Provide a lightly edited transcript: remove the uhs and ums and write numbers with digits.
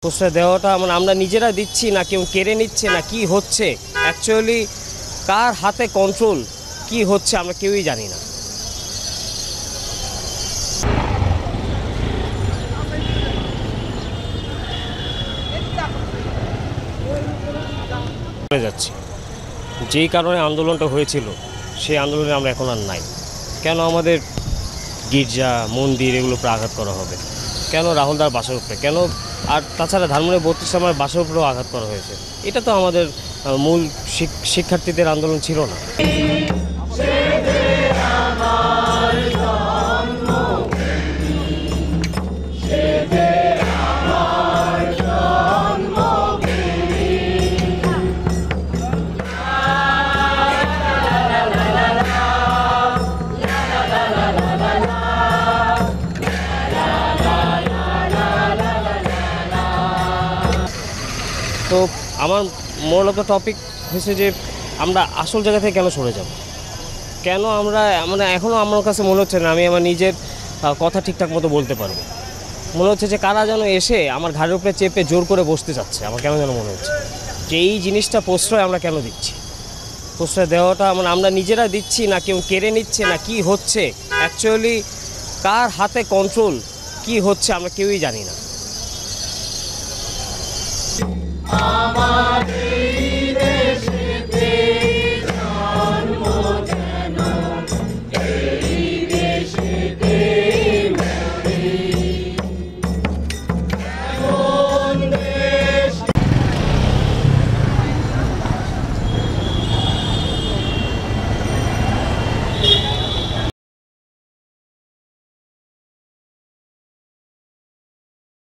প্রশ্রয় দেওয়াটা মানে আমরা নিজেরা দিচ্ছি না কেউ কেড়ে নিচ্ছে না কি হচ্ছে অ্যাকচুয়ালি কার হাতে কন্ট্রোল কি হচ্ছে আমরা কেউই জানি না। যাচ্ছি যেই কারণে আন্দোলনটা হয়েছিল সেই আন্দোলনে আমরা এখন আর নাই। কেন আমাদের গির্জা মন্দির এগুলো উপরে আঘাত করা হবে? কেন রাহুলদার বাসার উপরে? কেন আর তাছাড়া ধানমন্ডি 32 নম্বর বাসার উপরেও আঘাত করা হয়েছে? এটা তো আমাদের মূল শিক্ষার্থীদের আন্দোলন ছিল না। তো আমার মূলত টপিক হচ্ছে যে আমরা আসল জায়গা থেকে কেন সরে যাব, কেন আমরা মানে এখনও আমার কাছে মনে হচ্ছে না আমি আমার নিজের কথা ঠিকঠাক মতো বলতে পারবো। মনে হচ্ছে যে কারা যেন এসে আমার ঘাড়ের উপরে চেপে জোর করে বসতে চাচ্ছে। আমার কেন যেন মনে হচ্ছে যে এই জিনিসটা প্রশ্রয় আমরা কেন দিচ্ছি। প্রশ্রয় দেওয়াটা মানে আমরা নিজেরা দিচ্ছি না কেউ কেড়ে নিচ্ছে না কি হচ্ছে অ্যাকচুয়ালি কার হাতে কন্ট্রোল কি হচ্ছে আমরা কেউই জানি না।